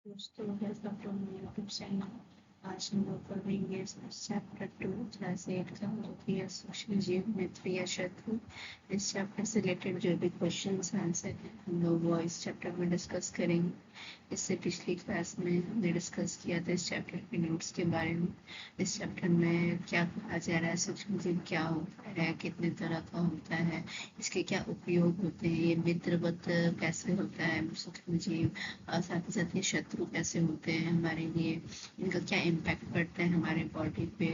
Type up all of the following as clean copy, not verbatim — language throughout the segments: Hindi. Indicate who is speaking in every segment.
Speaker 1: दोस्तों welcome to my YouTube channel. आज हम लोग पढ़ेंगे चैप्टर 2 क्लास 8 का, जो कि है सूक्ष्म जीव, मित्र या शत्रु। इस चैप्टर से रिलेटेड जो भी क्वेश्चंस आंसर हैं हम लोग वो इस चैप्टर में डिस्कस करेंगे। इससे पिछली क्लास में हमने डिस्कस किया था इस चैप्टर के नोट्स के बारे में। इस चैप्टर में क्या कहा जा रहा है, सूक्ष्म जीव क्या होता है, कितने तरह का होता है, इसके क्या उपयोग होते हैं, ये मित्रवत कैसे होता है सूक्ष्म जीव, और साथ ही साथ ये शत्रु कैसे होते हैं हमारे लिए, इनका क्या इम्पैक्ट पड़ता है हमारे बॉडी पे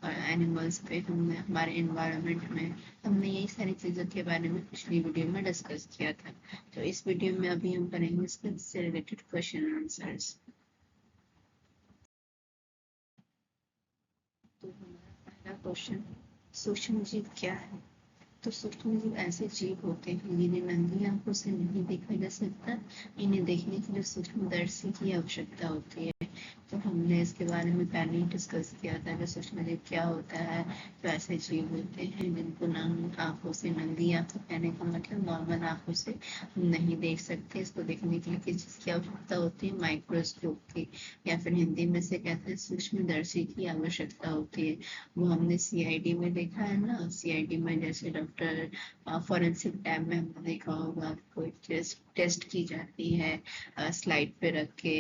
Speaker 1: और एनिमल्स पे, हमने हमारे एनवायरनमेंट में। हमने यही सारी चीज़ों के बारे में पिछली वीडियो में डिस्कस किया था। तो इस वीडियो में अभी हम करेंगे इससे रिलेटेड क्वेश्चन आंसर्स। तो हमारा पहला क्वेश्चन, सूक्ष्म जीव क्या है। तो सूक्ष्म जीव ऐसे जीव होते हैं जिन्हें नंगी आंखों से नहीं देखा जा सकता। इन्हें देखने के लिए सूक्ष्मदर्शी की आवश्यकता होती है। तो हमने इसके बारे में पहले ही डिस्कस किया था कि सूक्ष्म जीव क्या होता है। तो ऐसे जीव होते हैं जिनको आंखों से, नंगी आंखों कहने का मतलब नॉर्मल आंखों से हम नहीं देख सकते। इसको देखने के लिए किस चीज की आवश्यकता होती है, माइक्रोस्कोप की, या फिर हिंदी में से कहते हैं सूक्ष्मदर्शी की आवश्यकता होती है। वो हमने सीआईडी में देखा है ना। सीआईडी में जैसे डॉक्टर फॉरेंसिक लैब में हमने देखा होगा, कोई टेस्ट की जाती है स्लाइड पे रख के।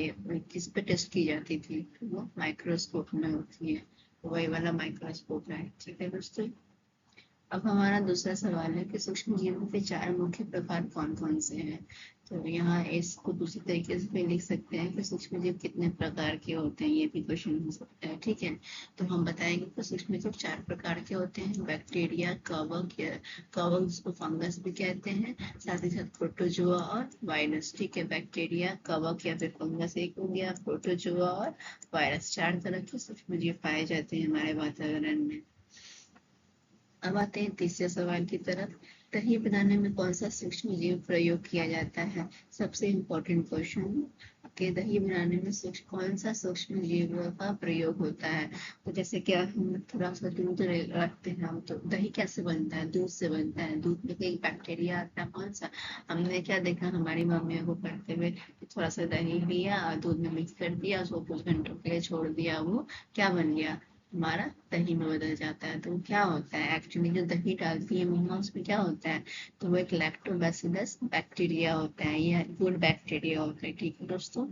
Speaker 1: किस पे टेस्ट की जाती थी, वो माइक्रोस्कोप में होती है। वही वाला माइक्रोस्कोप है, ठीक है दोस्तों। अब हमारा दूसरा सवाल है कि सूक्ष्म जीवों के चार मुख्य प्रकार कौन कौन से हैं। तो यहाँ इसको दूसरी तरीके से भी लिख सकते हैं कि सूक्ष्म जीव कितने प्रकार के होते हैं, ये भी क्वेश्चन हो सकता है, ठीक है। तो हम बताएंगे कि सूक्ष्म जीव चार प्रकार के होते हैं, बैक्टीरिया, कवक, या कवक जिसको फंगस भी कहते हैं, साथ ही साथ प्रोटोजोआ और वायरस, ठीक है। बैक्टीरिया, कवक या फिर फंगस एक हो गया, प्रोटोजोआ और वायरस, चार तरह के सूक्ष्म जीव पाए जाते हैं हमारे वातावरण में। अब आते हैं तीसरे सवाल की तरफ, दही बनाने में कौन सा सूक्ष्म जीव प्रयोग किया जाता है। सबसे इम्पोर्टेंट क्वेश्चन कि दही बनाने में कौन सा सूक्ष्म जीव का प्रयोग होता है। तो जैसे कि हम थोड़ा सा दूध रखते हैं हम, तो दही कैसे बनता है, दूध से बनता है। दूध में एक बैक्टीरिया आता है, कौन सा, हमने क्या देखा हमारी मम्मियों को करते हुए, थोड़ा सा दही लिया और दूध में मिक्स कर दिया, उसको कुछ घंटों के लिए छोड़ दिया, वो क्या बन गया, हमारा दही में बदल जाता है। तो क्या होता है एक्चुअली, जो दही डालती है मम्मा उसमें क्या होता है, तो वो एक लैक्टोबैसिलस बैक्टीरिया होता है, ये गुड बैक्टीरिया होता है, ठीक है दोस्तों।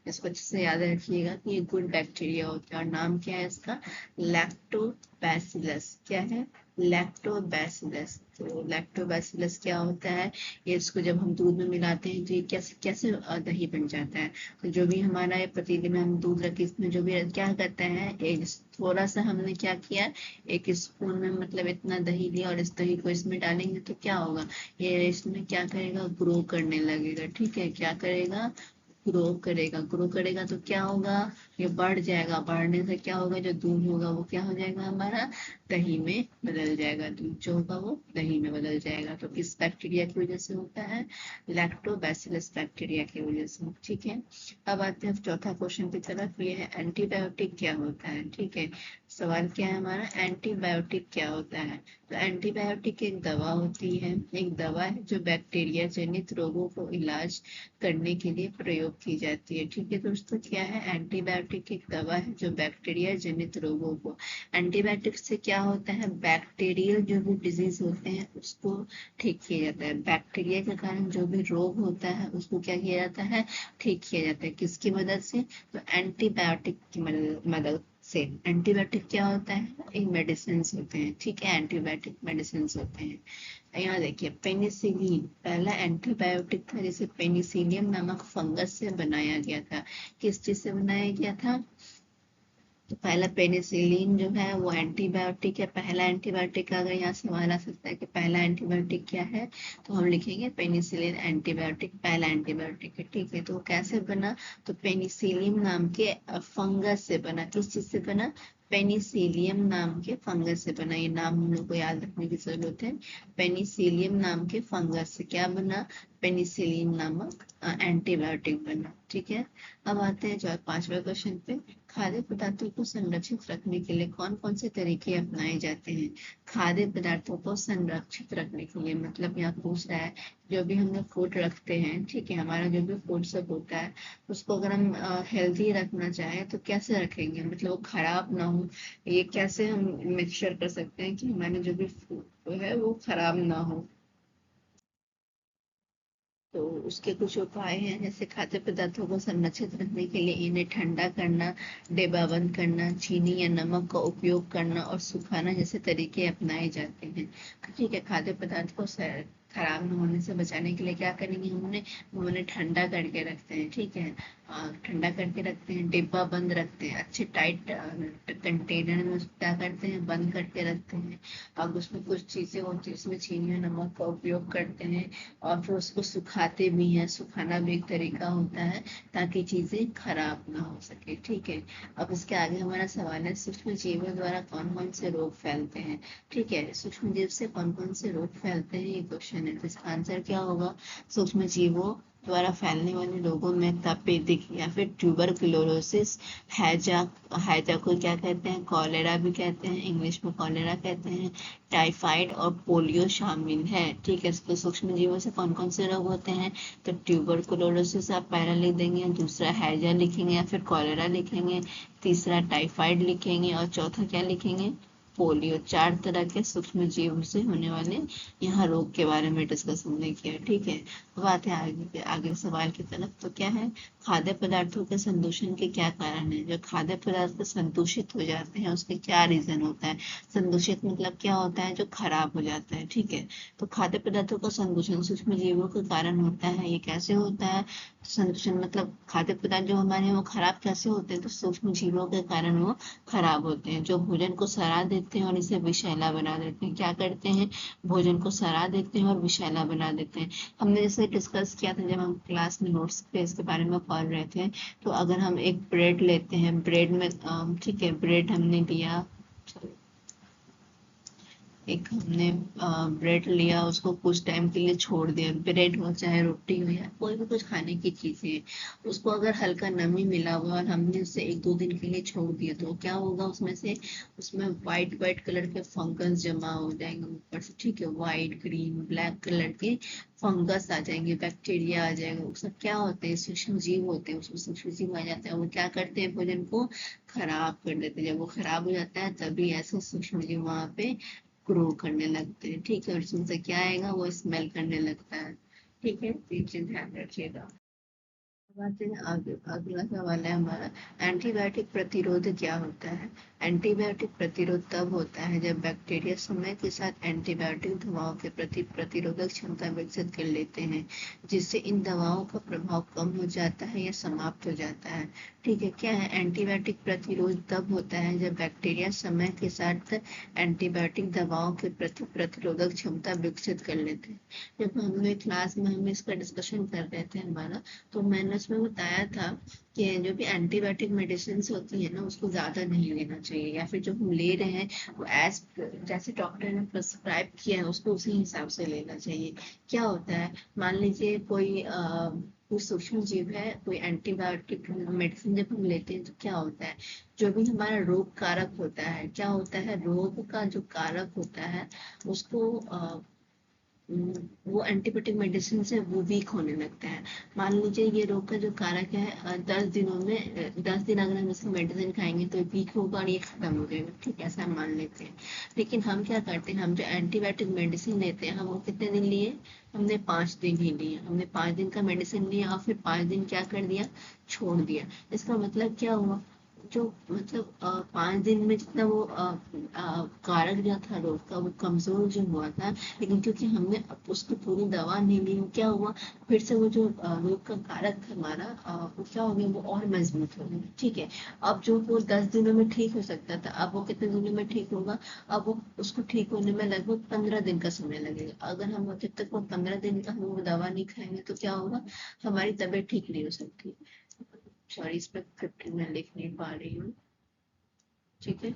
Speaker 1: इसको अच्छे से याद रखिएगा कि ये गुड बैक्टीरिया होता है, और नाम क्या है इसका, लैक्टोबैसिलस, क्या है, लैक्टोबैसिलस। तो लैक्टोबैसिलस क्या होता है, ये इसको जब हम दूध में मिलाते हैं तो ये कैसे कैसे दही बन जाता है। तो जो भी हमारा ये प्रतिदिन हम दूध रखे, इसमें जो भी क्या करते हैं, एक थोड़ा सा हमने क्या किया, एक स्पून में मतलब इतना दही लिया और इस दही को इसमें डालेंगे तो क्या होगा, ये इसमें क्या करेगा, ग्रो करने लगेगा, ठीक है। क्या करेगा, ग्रो करेगा। ग्रो करेगा तो क्या होगा, ये बढ़ जाएगा, बढ़ने से क्या होगा, जो दूध होगा वो क्या हो जाएगा, हमारा दही में बदल जाएगा, दूध जो होगा वो दही में बदल जाएगा। तो किस बैक्टीरिया की वजह से होता है, लैक्टोबैसिलस बैक्टीरिया की वजह से, ठीक है। अब आते हैं चौथा क्वेश्चन की तरफ, ये है एंटीबायोटिक क्या होता है, ठीक है। सवाल क्या है हमारा, एंटीबायोटिक क्या होता है। तो एंटीबायोटिक एक दवा होती है, एक दवा है जो बैक्टीरिया जनित रोगों को इलाज करने के लिए प्रयोग की जाती है, ठीक है दोस्तों। क्या है, एंटीबायोटिक एक दवा है जो बैक्टीरिया जनित रोगों को, एंटीबायोटिक से क्या होता है, बैक्टीरियल जो भी डिजीज होते हैं उसको ठीक किया जाता है। बैक्टीरिया के कारण जो भी रोग होता है उसको क्या किया जाता है, ठीक किया जाता है, किसकी मदद से, तो एंटीबायोटिक की मदद से। एंटीबायोटिक क्या होता है, एक मेडिसिन होते हैं, ठीक है, एंटीबायोटिक मेडिसिन होते हैं। यहाँ देखिए पेनिसिलिन पहला एंटीबायोटिक था, जिसे पेनिसिलियम नामक फंगस से बनाया गया था। किस चीज से बनाया गया था, तो पहला पेनिसिलिन जो है वो एंटीबायोटिक है, पहला एंटीबायोटिक का अगर यहाँ सवाल आ सकता है कि पहला एंटीबायोटिक क्या है, तो हम लिखेंगे पेनिसिलिन एंटीबायोटिक पहला एंटीबायोटिक है, ठीक है। तो कैसे बना, तो पेनिसिलिन नाम के फंगस से बना, किस चीज से बना, पेनिसिलियम नाम के फंगस से बना। ये नाम हम लोग को याद रखने की जरूरत है। पेनिसिलियम नाम के फंगस से क्या बना? पेनिसिलिन नामक एंटीबायोटिक बना। ठीक है, अब आते हैं जो 5वें क्वेश्चन पे। खाद्य पदार्थों को संरक्षित रखने के लिए कौन कौन से तरीके अपनाए जाते हैं? खाद्य पदार्थों को संरक्षित रखने के लिए मतलब यहाँ पूछ रहा है, जो भी हम लोग फूड रखते हैं, ठीक है, हमारा जो भी फूड सब होता है, उसको अगर हम हेल्दी रखना चाहें तो कैसे रखेंगे, मतलब वो खराब ना हो। ये कैसे हम मेक श्योर कर सकते हैं कि हमारे जो भी फूड है वो खराब ना हो? तो उसके कुछ उपाय हैं, जैसे खाद्य पदार्थों को संरक्षित रखने के लिए इन्हें ठंडा करना, डिब्बाबंद करना, चीनी या नमक का उपयोग करना और सुखाना जैसे तरीके अपनाए जाते हैं। ठीक है, खाद्य पदार्थ को खराब न होने से बचाने के लिए क्या करेंगे, हम उन्हें ठंडा करके रखते हैं। ठीक है, ठंडा करके रखते हैं, डिब्बा बंद रखते हैं, अच्छे टाइट कंटेनर में उसको क्या करते हैं, बंद करके रखते हैं। अब उसमें कुछ चीजें होती है, उसमें चीनी और नमक का उपयोग करते हैं, और फिर उसको सुखाते भी हैं। सुखाना भी एक तरीका होता है ताकि चीजें खराब ना हो सके। ठीक है, अब इसके आगे हमारा सवाल है, सूक्ष्म जीवों द्वारा कौन कौन से रोग फैलते हैं? ठीक है, सूक्ष्म जीव से कौन कौन से रोग फैलते हैं, ये क्वेश्चन है। तो इसका आंसर क्या होगा? सूक्ष्म जीवों द्वारा फैलने वाले रोगों में तपेदिक या फिर ट्यूबरकुलोसिस, हैजा, हैजा को क्या कहते हैं, कॉलेरा भी कहते हैं, इंग्लिश में कॉलेरा कहते हैं, टाइफाइड और पोलियो शामिल है। ठीक है, तो सूक्ष्म जीवों से कौन कौन से रोग होते हैं? तो ट्यूबरकुलोसिस आप पहला लिख देंगे, दूसरा हैजा लिखेंगे या फिर कॉलेरा लिखेंगे, तीसरा टाइफाइड लिखेंगे और चौथा क्या लिखेंगे? पोलियो। 4 तरह के सूक्ष्म जीव से होने वाले यहाँ रोग के बारे में डिस्कस हमने किया। ठीक है, अब आते हैं आगे सवाल की तरफ। तो क्या है, खाद्य पदार्थों के संदूषण के क्या कारण है? जो खाद्य पदार्थ संदूषित हो जाते हैं उसके क्या रीजन होता है? संदूषित मतलब क्या होता है? जो खराब हो जाता है। ठीक है, तो खाद्य पदार्थों का संदूषण सूक्ष्म जीवों के कारण होता है। ये कैसे होता है संदूषण? मतलब खाद्य पदार्थ जो हमारे हैं वो खराब कैसे होते हैं? तो सूक्ष्म जीवों के कारण वो खराब होते हैं, जो भोजन को सड़ा देते हैं और इसे विषैला बना देते हैं। क्या करते हैं? भोजन को सड़ा देते हैं और विषैला बना देते हैं। हमने जैसे डिस्कस किया था जब हम क्लास में नोट्स पे इसके बारे में पढ़ रहे थे। तो अगर हम एक ब्रेड लेते हैं, ब्रेड में ठीक है, ब्रेड हमने लिया, एक हमने ब्रेड लिया, उसको कुछ टाइम के लिए छोड़ दिया, ब्रेड हो चाहे रोटी हो या कोई भी कुछ खाने की चीजें है, उसको अगर हल्का नमी मिला हुआ और हमने उसे 1-2 दिन के लिए छोड़ दिया तो क्या होगा, उसमें से उसमें व्हाइट व्हाइट कलर के फंगस जमा हो जाएंगे ऊपर से। ठीक है, व्हाइट ग्रीन ब्लैक कलर के फंगस आ जाएंगे, बैक्टीरिया आ जाएगा, वो सब क्या होते हैं, सूक्ष्म जीव होते हैं, उसमें सूक्ष्म जीव आ जाते हैं, वो क्या करते हैं, भोजन को खराब कर देते हैं। जब वो खराब हो जाता है तभी ऐसे सूक्ष्म जीव वहां पे ग्रो करने लगते हैं। ठीक है, और उसमें से क्या आएगा, वो स्मेल करने लगता है। ठीक है, तो ये चीज ध्यान रखिएगा। बात है आगे, अगला सवाल है हमारा, एंटीबायोटिक प्रतिरोध क्या होता है? एंटीबायोटिक प्रतिरोध तब होता है जब बैक्टीरिया समय के साथ एंटीबायोटिक दवाओं के प्रति प्रतिरोधक क्षमता विकसित कर लेते हैं, जिससे इन दवाओं का प्रभाव कम हो जाता है या समाप्त हो जाता है। ठीक है, क्या है, एंटीबायोटिक प्रतिरोध तब होता है जब बैक्टीरिया समय के साथ एंटीबायोटिक दवाओं के प्रति प्रतिरोधक क्षमता विकसित कर लेते हैं। जब हमने क्लास में हम इसका डिस्कशन कर रहे थे हमारा, तो मैंने उसमें बताया था कि जो भी एंटीबायोटिक मेडिसिन होती है ना, उसको ज्यादा नहीं लेना चाहिए, या फिर जो हम ले रहे हैं वो एज जैसे डॉक्टर ने प्रिस्क्राइब किया है उसको उसी हिसाब से लेना चाहिए। क्या होता है, मान लीजिए कोई सूक्ष्म जीव है, कोई एंटीबायोटिक मेडिसिन जब हम लेते हैं तो क्या होता है, जो भी हमारा रोग कारक होता है, क्या होता है, रोग का जो कारक होता है उसको वो एंटीबायोटिक मेडिसिन से वो वीक होने लगता है। मान लीजिए ये रोग का जो कारक है 10 दिनों में 10 दिन अगर हम इसकी मेडिसिन खाएंगे तो वीक होगा और ये खत्म हो जाएगा। ठीक है, ऐसा हम मान लेते हैं। लेकिन हम क्या करते हैं, हम जो एंटीबायोटिक मेडिसिन लेते हैं हम वो कितने दिन लिए, हमने 5 दिन ही लिए, हमने 5 दिन का मेडिसिन लिया और फिर 5 दिन क्या कर दिया, छोड़ दिया। इसका मतलब क्या हुआ, जो मतलब 5 दिन में जितना वो कारक जो था रोग का वो कमजोर जो हुआ था, लेकिन क्योंकि हमने अब उसकी पूरी दवा नहीं ली, क्या हुआ, फिर से वो जो रोग का कारक था हमारा वो क्या हो गया, वो और मजबूत हो गया। ठीक है, अब जो वो 10 दिनों में ठीक हो सकता था, अब वो कितने दिनों में ठीक होगा, अब वो उसको ठीक होने में लगभग 15 दिन का समय लगेगा। अगर हम जब तक वो 15 दिन का हम वो दवा नहीं खाएंगे तो क्या होगा, हमारी तबीयत ठीक नहीं हो सकती। सॉरी, इस पे 15 में लिख नहीं पा रही हूँ। ठीक है।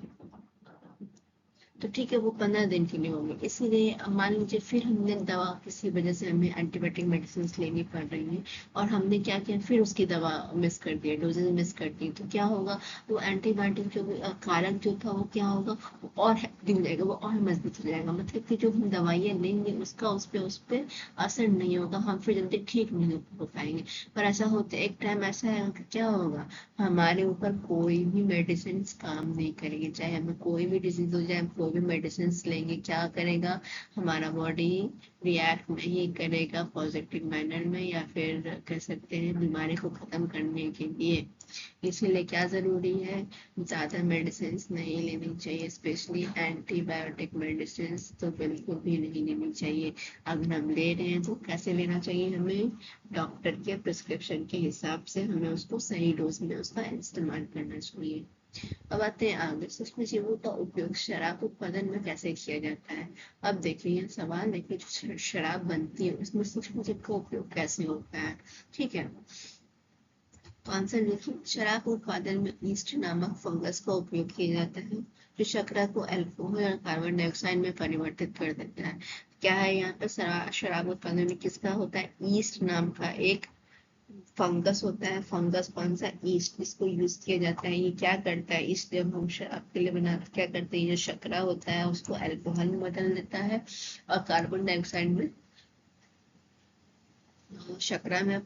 Speaker 1: तो ठीक है, वो 15 दिन के लिए होंगे। इसीलिए अब मान लीजिए फिर हमने दवा, किसी वजह से हमें एंटीबायोटिक मेडिसिन लेनी पड़ रही है और हमने क्या किया, फिर उसकी दवा मिस कर दिया, डोजेज मिस कर दी, तो क्या होगा, वो एंटीबायोटिक जो कारक जो था वो क्या होगा, वो और दिन जाएगा, वो और मजबूत हो जाएगा। मतलब कि जो हम दवाइयाँ लेंगे उसका उस पे असर नहीं होगा, हम फिर जल्दी ठीक नहीं हो पाएंगे। पर ऐसा होता है, एक टाइम ऐसा है कि क्या होगा, हमारे ऊपर कोई भी मेडिसिन काम नहीं करेगी, चाहे हमें कोई भी डिजीज हो जाए, हम कोई भी मेडिसिन लेंगे, क्या करेगा, हमारा बॉडी रिएक्ट नहीं करेगा पॉजिटिव मैनर में, या फिर कह सकते हैं बीमारी को खत्म करने के लिए। इसीलिए क्या जरूरी है, ज्यादा मेडिसिन नहीं लेनी चाहिए, स्पेशली एंटीबायोटिक मेडिसिन तो बिल्कुल भी नहीं लेनी चाहिए। अगर हम ले रहे हैं तो कैसे लेना चाहिए, हमें डॉक्टर के प्रिस्क्रिप्शन के हिसाब से हमें उसको सही डोज में उसका इस्तेमाल करना चाहिए। अब आते हैं आगे, सूक्ष्म जीवों का उपयोग शराब उत्पादन में कैसे किया जाता है। अब देखिए सवाल देखिए, जो शराब बनती है उसमें सूक्ष्म जीव का उपयोग कैसे होता है। ठीक है, तो आंसर देखिए, शराब उत्पादन में ईस्ट नामक फंगस का उपयोग किया जाता है, जो शर्करा को अल्कोहल और कार्बन डाइऑक्साइड में परिवर्तित कर देता है। क्या है यहाँ पर, शराब उत्पादन में किसका होता है, ईस्ट नाम का एक फंगस होता है। फंगस कौन सा, ईस्ट, इसको यूज किया जाता है। ये क्या करता है, ईस्ट जब हम शराब के लिए बनाते क्या करते हैं, ये शर्करा होता है उसको अल्कोहल में बदल देता है और कार्बन डाइऑक्साइड में, शर्करा में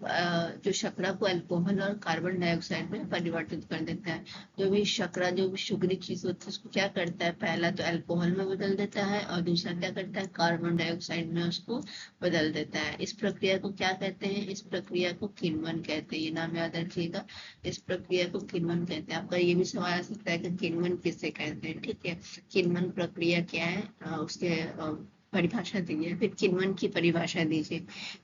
Speaker 1: जो शर्करा को अल्कोहल और कार्बन डाइऑक्साइड में परिवर्तित कर देता है। जो भी शर्करा, जो भी शुगरी चीज होती है उसको क्या करता है, पहला तो अल्कोहल में बदल देता है और दूसरा क्या करता है, कार्बन डाइऑक्साइड में उसको बदल देता है। इस प्रक्रिया को क्या कहते हैं, इस प्रक्रिया को किण्वन कहते हैं, ये नाम याद रखिएगा, इस प्रक्रिया को किण्वन कहते हैं। आपका ये भी सवाल आ सकता है कि किण्वन किससे कहते हैं। ठीक है, किण्वन प्रक्रिया क्या है, उसके परिभाषा दीजिए, फिर किण्वन की परिभाषा दीजिए।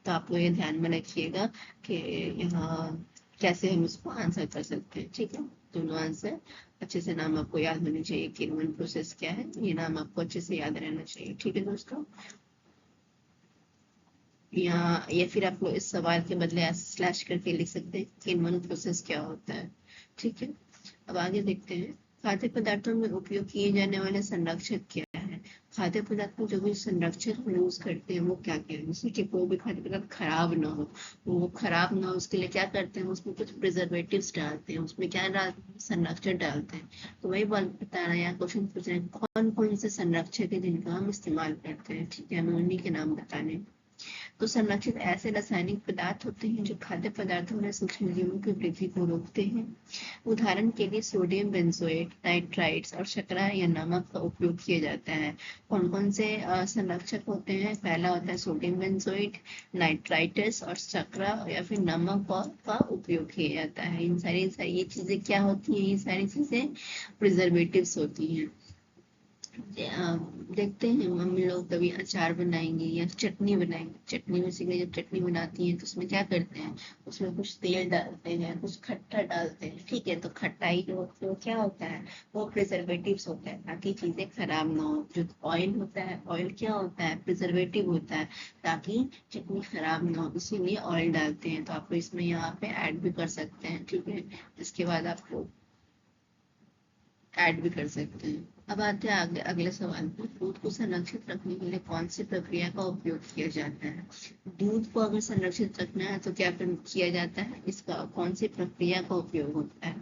Speaker 1: तो आपको ये ध्यान में रखिएगा कि यहाँ कैसे हम इसको आंसर कर सकते हैं। ठीक है, दोनों आंसर अच्छे से नाम आपको याद होनी चाहिए, किण्वन प्रोसेस क्या है, ये नाम आपको अच्छे से याद रहना चाहिए। ठीक है दोस्तों, यहाँ या फिर आप लोग इस सवाल के बदले स्लैश करके लिख सकते हैं किण्वन प्रोसेस क्या होता है। ठीक है, अब आगे देखते हैं, खाद्य पदार्थों में उपयोग किए जाने वाले संरक्षक क्या है। खाद्य पदार्थ में जो भी संरक्षक हम यूज करते हैं वो क्या क्या है, जैसे कि कोई भी खाद्य पदार्थ खराब ना हो, वो खराब ना हो उसके लिए क्या करते हैं, उसमें कुछ प्रिजर्वेटिव्स डालते हैं, उसमें क्या डालते हैं, संरक्षक डालते हैं। तो वही बात बता रहे हैं, क्वेश्चन पूछ रहे हैं कौन कौन से संरक्षक है जिनका हम इस्तेमाल करते हैं। ठीक है, हमें उन्हीं के नाम बताने। तो संरक्षित ऐसे रासायनिक पदार्थ होते हैं जो खाद्य पदार्थों में सूक्ष्म जीवों की वृद्धि को रोकते हैं। उदाहरण के लिए सोडियम बेंजोएट, नाइट्राइट्स और शर्करा या नमक का उपयोग किया जाता है। कौन कौन से संरक्षक होते हैं, पहला होता है सोडियम बेंजोएट, नाइट्राइट्स और शर्करा या फिर नमक का उपयोग किया जाता है। इन सारी ये चीजें क्या होती हैं, ये सारी चीजें प्रिजर्वेटिव्स होती हैं। देखते हैं मम्मी लोग कभी अचार बनाएंगी या चटनी बनाएंगी, चटनी बेसिकली जब चटनी बनाती हैं तो उसमें क्या करते हैं, उसमें कुछ तेल डालते हैं, कुछ खट्टा डालते हैं। ठीक है, तो खट्टाई जो होती है वो क्या होता है, वो प्रिजर्वेटिव्स होता है ताकि चीजें खराब ना हो। जो ऑयल होता है, ऑयल क्या होता है, प्रिजर्वेटिव होता है ताकि चटनी खराब ना हो, इसीलिए ऑयल डालते हैं। तो आपको इसमें यहाँ पे ऐड भी कर सकते हैं। ठीक है, इसके बाद आपको ऐड भी कर सकते हैं। अब आते हैं अगले सवाल पे, दूध को संरक्षित रखने के लिए कौन सी प्रक्रिया का उपयोग किया जाता है। दूध को अगर संरक्षित रखना है तो क्या किया जाता है, इसका कौन सी प्रक्रिया का उपयोग होता है।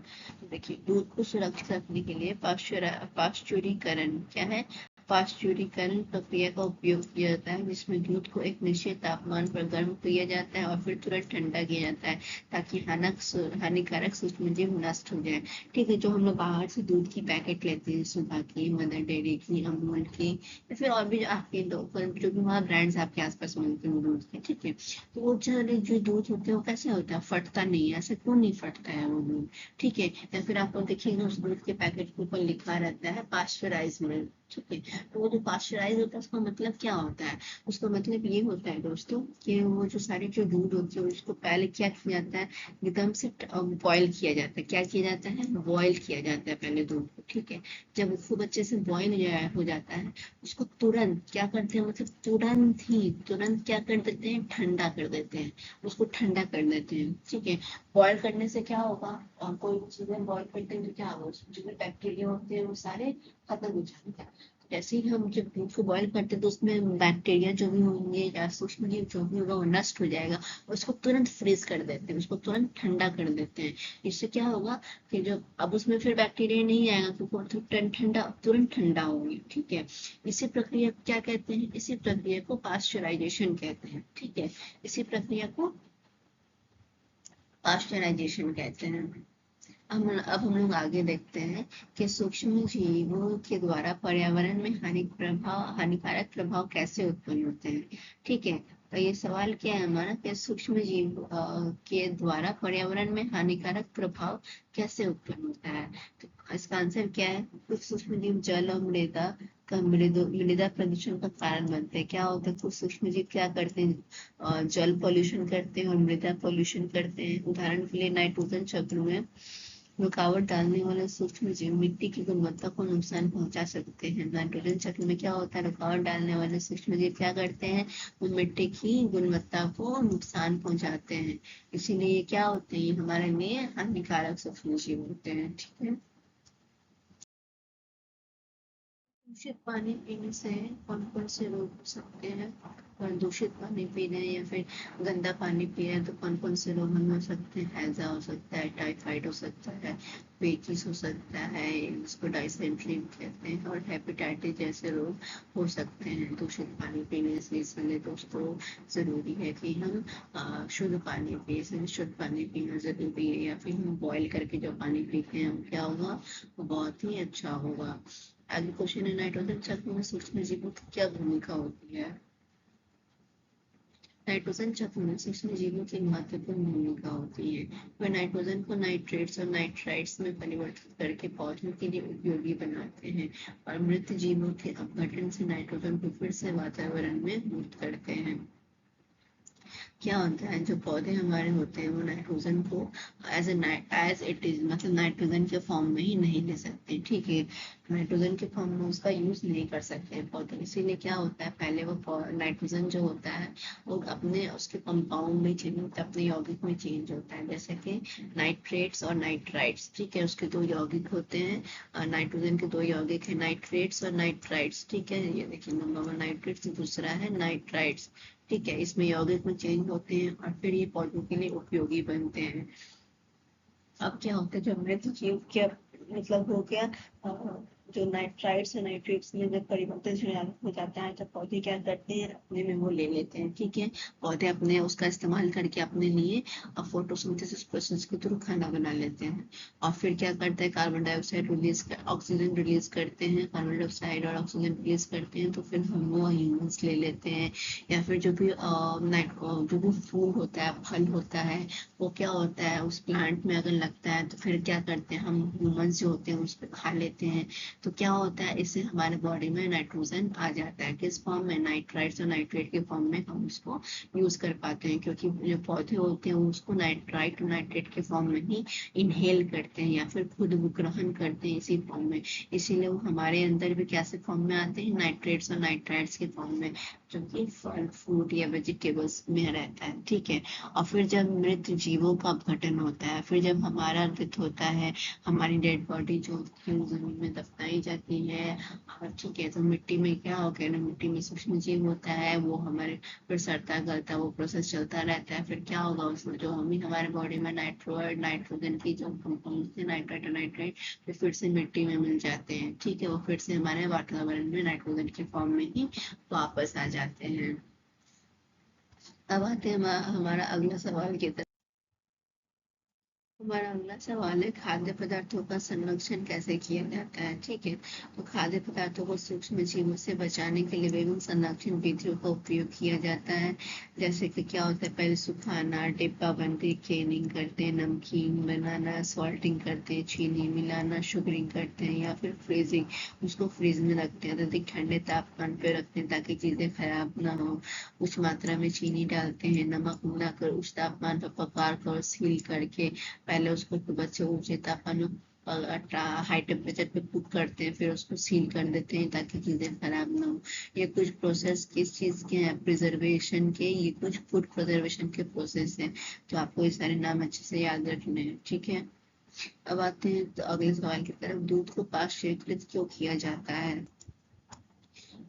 Speaker 1: तो देखिए, दूध को सुरक्षित रखने के लिए पाश्चुरीकरण क्या है, पाश्चुरीकरण प्रक्रिया का उपयोग किया जाता है, जिसमें दूध को एक निश्चित तापमान पर गर्म किया जाता है और फिर तुरंत ठंडा किया जाता है ताकि हानिकारक सूक्ष्मजीव नष्ट हो जाए। ठीक है, जो हम लोग बाहर से दूध की पैकेट लेते हैं, सुधा की, मदर डेयरी की, अमूल की, या फिर और भी जो आपके लोकल जो भी वहाँ ब्रांड्स आपके आसपास मिलते हैं दूध के। ठीक है, तो वो जो दूध होते हैं वो कैसे होता है, फटता नहीं है, ऐसे क्यों नहीं फटता है वो दूध। ठीक है, या फिर आपको देखिएगा उस दूध के पैकेट के ऊपर लिखा रहता है पास्चराइज मिल्क। ठीक है। तो वो जो पास्चराइज होता है उसका मतलब क्या होता है? उसका मतलब ये होता है दोस्तों कि वो जो सारी जो दूध होती है उसको पहले क्या किया जाता है, एकदम से बॉयल किया जाता है। क्या किया जाता है? बॉयल किया जाता है पहले दूध को, ठीक है। जब वो खूब अच्छे से बॉयल हो जाता है, उसको तुरंत क्या करते हैं, मतलब तुरंत क्या कर देते हैं, ठंडा कर देते हैं। उसको ठंडा कर देते हैं, ठीक है। बॉयल करने से क्या होगा, कोई चीजें बॉयल करते हैं तो क्या होगा, उसमें जो बैक्टीरिया होते हैं वो सारे खत्म हो जाते हैं। जैसे ही हम जब दूध को बॉईल करते हैं तो उसमें बैक्टीरिया जो भी होंगे या सूक्ष्म जीव जो भी होगा वो नष्ट हो जाएगा। उसको तुरंत फ्रीज कर देते हैं, उसको तुरंत ठंडा कर देते हैं। इससे क्या होगा कि जो अब उसमें फिर बैक्टीरिया नहीं आएगा क्योंकि वो तुरंत ठंडा होगी, ठीक है। इसी प्रक्रिया को क्या कहते हैं? इसी प्रक्रिया को पास्चराइजेशन कहते हैं, ठीक है। इसी प्रक्रिया को पास्चराइजेशन कहते हैं। अब हम लोग आगे देखते हैं कि सूक्ष्म जीवों के द्वारा पर्यावरण में हानिकारक प्रभाव कैसे उत्पन्न होते हैं, ठीक है। तो ये सवाल क्या है हमारा कि सूक्ष्म जीव के द्वारा पर्यावरण में हानिकारक प्रभाव कैसे उत्पन्न होता है। तो इसका आंसर क्या है? कुछ सूक्ष्म जीव जल और मृदा प्रदूषण का कारण बनते हैं। क्या होता है, कुछ सूक्ष्म जीव क्या करते हैं, जल पॉल्यूशन करते हैं और मृदा पॉल्यूशन करते हैं। उदाहरण के लिए नाइट्रोजन चक्र में रुकावट डालने वाले सूक्ष्म जीव मिट्टी की गुणवत्ता को नुकसान पहुंचा सकते हैं। नाइट्रोजन चक्र में क्या होता है, रुकावट डालने वाले सूक्ष्म जीव क्या करते हैं, वो मिट्टी की गुणवत्ता को नुकसान पहुंचाते हैं। इसीलिए ये क्या होते हैं, हमारे लिए हानिकारक सूक्ष्म जीव होते हैं, ठीक है। दूषित पानी पीने से कौन कौन से रोग हो सकते हैं? और दूषित पानी पी रहे हैं या फिर गंदा पानी पी रहे हैं तो कौन कौन से रोग हमें हो सकते हैं? हैजा हो सकता है, टाइफाइड हो सकता है, पेचिस हो सकता है, इसको डाइसेंट्री कहते हैं, और हेपेटाइटिस जैसे रोग हो सकते हैं दूषित पानी पीने से। इसलिए दोस्तों जरूरी है कि हम शुद्ध पानी पिए। शुद्ध पानी पीना जरूरी है, या फिर हम बॉयल करके जो पानी पीते हैं वो क्या होगा, वो बहुत ही अच्छा होगा। आगे क्वेश्चन है, नाइट्रोजन चक्र में सूक्ष्म जीवों की क्या भूमिका होती है? नाइट्रोजन चक्र में सूक्ष्म जीवों की महत्वपूर्ण भूमिका होती है। वे नाइट्रोजन को नाइट्रेट्स और नाइट्राइट्स में परिवर्तित करके पौधों के लिए उपयोगी बनाते हैं और मृत जीवों के अपघटन से नाइट्रोजन को फिर से वातावरण में मुक्त करते हैं। क्या होता है, जो पौधे हमारे होते हैं वो नाइट्रोजन को एज इट इज, मतलब नाइट्रोजन के फॉर्म में ही नहीं ले सकते, ठीक है। नाइट्रोजन के फॉर्म में उसका यूज नहीं कर सकते हैं पौधे। इसीलिए क्या होता है, पहले वो नाइट्रोजन जो होता है वो अपने उसके कंपाउंड में चेंज होता है, अपने यौगिक में चेंज होता है। जैसे कि नाइट्रेट्स और नाइट्राइट्स, ठीक है, उसके दो यौगिक होते हैं। नाइट्रोजन के दो यौगिक है, नाइट्रेट्स और नाइट्राइट्स, ठीक है। ये देखिए, नंबर वन नाइट्रेट्स, दूसरा है नाइट्राइट्स, ठीक है। इसमें यौगिक में चेंज होते हैं और फिर ये पौधों के लिए उपयोगी बनते हैं। अब क्या होता है, जब मृत जीव क्या मतलब हो गया, जो नाइट्राइट्स और नाइट्रेट्स में जब परिवर्तन हो जाता है तो पौधे क्या करते हैं, अपने में वो ले लेते हैं, ठीक है। पौधे अपने उसका इस्तेमाल करके अपने लिए फोटोसिंथेसिस प्रोसेस के थ्रू खाना बना लेते हैं। और फिर क्या करते हैं, कार्बन डाइऑक्साइड रिलीज कर ऑक्सीजन रिलीज करते हैं, कार्बन डाइऑक्साइड और ऑक्सीजन रिलीज करते हैं, तो फिर हम वो ह्यूमंस ले लेते हैं। या फिर जो भी फूड होता है, फल होता है, वो क्या होता है उस प्लांट में अगर लगता है तो फिर क्या करते हैं, हम ह्यूमंस जो होते हैं उस पर खा लेते हैं। तो क्या होता है, इससे हमारे बॉडी में नाइट्रोजन आ जाता है। किस फॉर्म में? नाइट्राइट्स और नाइट्रेट के फॉर्म में हम उसको यूज कर पाते हैं, क्योंकि जो पौधे होते हैं वो उसको नाइट्राइट और नाइट्रेट के फॉर्म में ही इनहेल करते हैं या फिर खुद वो ग्रहण करते हैं इसी फॉर्म में। इसीलिए वो हमारे अंदर भी कैसे फॉर्म में आते हैं, नाइट्रेट्स और नाइट्राइट्स के फॉर्म में, जो कि फल फ्रूट या वेजिटेबल्स में रहता है, ठीक है। और फिर जब मृत जीवों का अपघटन होता है, फिर जब हमारा मृत होता है, हमारी डेड बॉडी जो होती है वो जमीन में दफनाई जाती है, और ठीक है, तो मिट्टी में क्या हो गया ना, मिट्टी में सूक्ष्म जीव होता है, वो हमारे फिर सड़ता गलता वो प्रोसेस चलता रहता है। फिर क्या होगा, उसमें जो हमारे बॉडी में नाइट्रोजन की जो कंपाउंड थे, नाइट्रेट और नाइट्रेट, फिर से मिट्टी में मिल जाते हैं, ठीक है। वो फिर से हमारे वातावरण में नाइट्रोजन के फॉर्म में ही वापस आ जाते हैं। अब आते हैं हमारा अगला सवाल की तरफ। हमारा अगला सवाल है खाद्य पदार्थों का संरक्षण कैसे किया जाता है। ठीक है, तो खाद्य पदार्थों को सूक्ष्म जीवों से बचाने के लिए विभिन्न संरक्षण विधियों का उपयोग किया जाता है। जैसे कि क्या होता है, पहले सुखाना, डिब्बा बंदी, केनिंग करते हैं, नमकीन बनाना, सॉल्टिंग करते हैं, चीनी मिलाना, शुगरिंग करते हैं, या फिर फ्रीजिंग, उसको फ्रीज में रखते हैं, अधिक ठंडे तापमान पे रखते हैं ताकि चीजें खराब ना हो। उच्च मात्रा में चीनी डालते हैं, नमक मिलाकर उच्च तापमान पर पका कर सील करके पहले उसको खूब अच्छे ऊंचे तापमान में हाई टेम्परेचर पे कुक करते हैं, फिर उसको सील कर देते हैं ताकि चीजें खराब ना हो। ये कुछ प्रोसेस किस चीज के हैं, प्रिजर्वेशन के, ये कुछ फूड प्रिजर्वेशन के प्रोसेस हैं। तो आपको ये सारे नाम अच्छे से याद रखने हैं। ठीक है, अब आते हैं तो अगले सवाल की तरफ। दूध को पाश्चुरीकृत क्यों किया जाता है।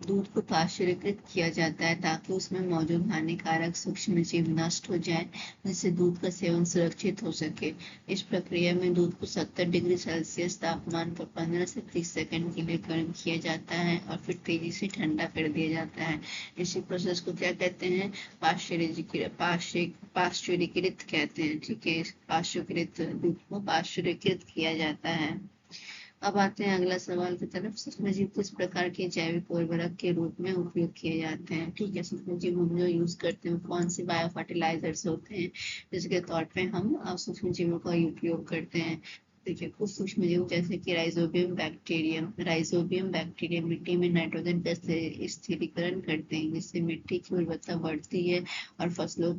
Speaker 1: दूध को पाश्चुरीकृत किया जाता है ताकि उसमें मौजूद हानिकारक सूक्ष्म जीव नष्ट हो जाए, जिससे दूध का सेवन सुरक्षित हो सके। इस प्रक्रिया में दूध को 70 डिग्री सेल्सियस तापमान पर 15 से 30 सेकंड के लिए गर्म किया जाता है और फिर तेजी से ठंडा कर दिया जाता है। इसी प्रोसेस को क्या कहते हैं, पाश्चुरीकृत कहते हैं। ठीक है, पाश्चुरीकृत दूध को पाश्चुरीकृत किया जाता है। अब आते हैं अगला सवाल की तरफ। सूक्ष्मजीव किस प्रकार के जैविक उर्वरक के रूप में उपयोग किए जाते हैं। ठीक है, सूक्ष्मजीव हम जो यूज करते हैं कौन से बायो फर्टिलाइजर्स होते हैं, जिसके तौर पे हम सूक्ष्मजीवों का उपयोग करते हैं। देखिए, कुछ सूक्ष्मजीव जैसे कि राइजोबियम बैक्टीरिया मिट्टी में नाइट्रोजन का स्थिरीकरण करते हैं, जिससे मिट्टी की उर्वरता बढ़ती है और फसलों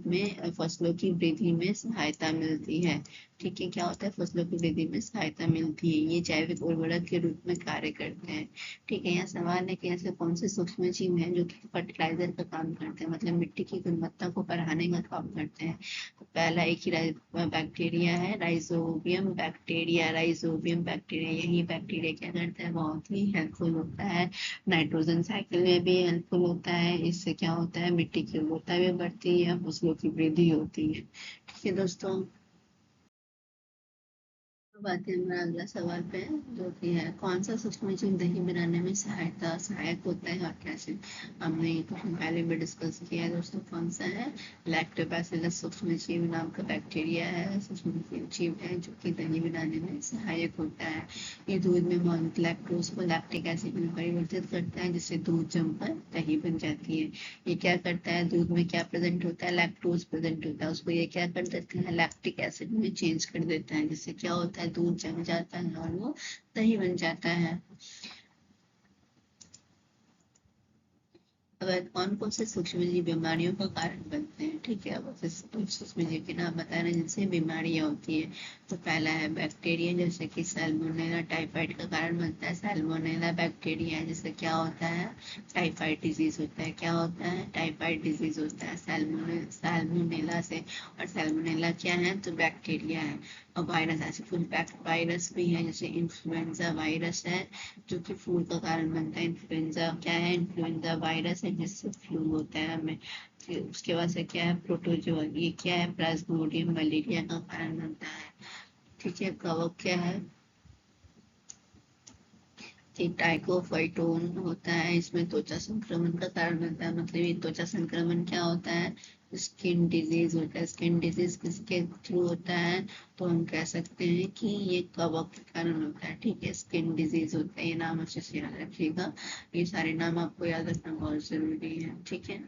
Speaker 1: की वृद्धि में सहायता मिलती है। ठीक है, क्या होता है, फसलों की वृद्धि में सहायता मिलती है। ये जैविक उर्वरक के रूप में कार्य करते हैं। ठीक है, यहाँ सवाल है कि ऐसे कौन से सूक्ष्म जीव हैं जो कि फर्टिलाइजर का काम करते हैं, मतलब मिट्टी की गुणवत्ता को बढ़ाने का काम करते हैं। तो पहला एक ही बैक्टीरिया है, राइजोबियम बैक्टीरिया। यही बैक्टीरिया क्या करता है, बहुत ही हेल्पफुल होता है, नाइट्रोजन साइकिल में भी हेल्पफुल होता है। इससे क्या होता है, मिट्टी की उर्वरता भी बढ़ती है, फसलों की वृद्धि होती है। ठीक है दोस्तों, अब आते हैं हमारा अगला सवाल पे, जो कि है कौन सा सूक्ष्मजीव दही बनाने में सहायक होता है और कैसे। हमने ये तो हम पहले भी डिस्कस किया है दोस्तों, कौन सा है, लैक्टोबैसिलस सूक्ष्मजीव नाम का बैक्टीरिया है, सूक्ष्म जीव है जो कि दही बनाने में सहायक होता है। ये दूध में मौजूद लैक्टोज को लैक्टिक एसिड में परिवर्तित करता है, जिससे दूध जमकर दही बन जाती है। ये क्या करता है, दूध में क्या प्रेजेंट होता है, लैक्टोज प्रेजेंट होता है, उसको ये क्या कर देते हैं, लैक्टिक एसिड में चेंज कर देता है, जिससे क्या होता है, दूध जम जाता है और वो दही बन जाता है। अगर कौन कौन से सूक्ष्मजीव बीमारियों का कारण बनते हैं। ठीक है, अब सूक्ष्मजीव के नाम बताना जिनसे बीमारियां होती है। तो पहला है बैक्टीरिया, जैसे कि सैल्मोनेला टाइफाइड का कारण बनता है। सैल्मोनेला बैक्टीरिया जिससे क्या होता है, टाइफाइड डिजीज होता है। क्या होता है, टाइफाइड डिजीज होता है सैल्मोनेला से। और सैल्मोनेला क्या है, तो बैक्टीरिया है। और वायरस, ऐसे कुछ वायरस भी है, जैसे इन्फ्लुएंजा वायरस है जो कि फ्लू का कारण बनता है। इन्फ्लुएंजा क्या है, इन्फ्लुएंजा वायरस है जिससे फ्लू होता है हमें। फिर उसके बाद से क्या है, प्रोटोजोआ, ये क्या है, प्लाज्मोडियम मलेरिया का कारण बनता है। ठीक है, कवक क्या है, टाइकोफाइटोन होता है, इसमें त्वचा संक्रमण का कारण बनता है। मतलब ये त्वचा संक्रमण क्या होता है, स्किन डिजीज होता है। स्किन डिजीज किसके थ्रू होता है, तो हम कह सकते हैं कि ये कवक के कारण होता है। ठीक है, स्किन डिजीज होता है, ये नाम अच्छे से याद रखिएगा। ये सारे नाम आपको याद रखना बहुत जरूरी है। ठीक है,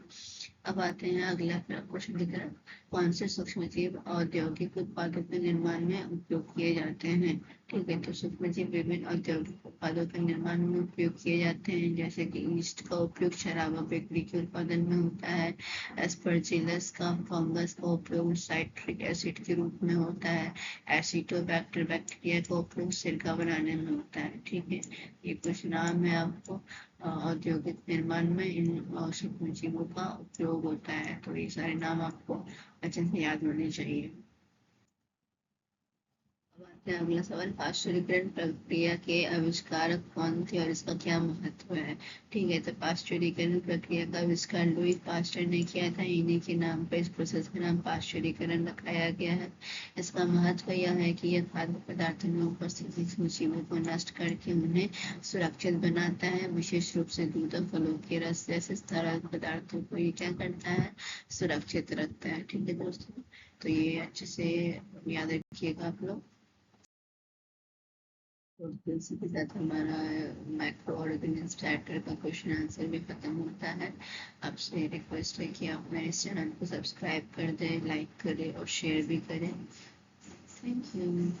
Speaker 1: अब आते हैं अगला क्वेश्चन की तरफ। कौन से सूक्ष्म जीव औद्योगिक उत्पादों के निर्माण में उपयोग किए जाते हैं। ठीक है, तो सूक्ष्म जीव विभिन्न औद्योगिक उत्पादों के निर्माण में उपयोग किए जाते हैं, जैसे कि ईस्ट का उपयोग शराब और बेकरी के उत्पादन में होता है। एस्परजिलस का फंगस का उपयोग साइट्रिक एसिड के रूप में होता है। एसिटोबैक्टर बैक्टीरिया का उपयोग सिरका बनाने में होता है। ठीक है, ये कुछ नाम है आपको, औद्योगिक निर्माण में इन सूक्ष्म जीवों का उपयोग होता है। तो ये सारे नाम आपको अच्छे से याद होने चाहिए। अब आते हैं अगला सवाल, पाश्चुरीकरण प्रक्रिया के आविष्कारक कौन थे और इसका क्या महत्व है। ठीक है, तो पाश्चुरीकरण प्रक्रिया का आविष्कार लुई पास्चर ने किया था। इन्हीं के नाम पर इस प्रोसेस का नाम पाश्चुरीकरण रखाया गया है। इसका महत्व यह है कि यह खाद्य पदार्थों में उपस्थित सूक्ष्म जीवों को नष्ट करके उन्हें सुरक्षित बनाता है। विशेष रूप से दूध और फलों के रस जैसे तरल पदार्थों को ये क्या करता है, सुरक्षित रखता है। ठीक है दोस्तों, तो ये अच्छे से याद रखिएगा आप लोग। और इसी के साथ हमारा माइक्रो ऑर्गेनिज्म स्टार्टर का क्वेश्चन आंसर भी खत्म होता है। आपसे रिक्वेस्ट है कि आप मेरे इस चैनल को सब्सक्राइब कर दें, लाइक करें और शेयर भी करें। Thank you.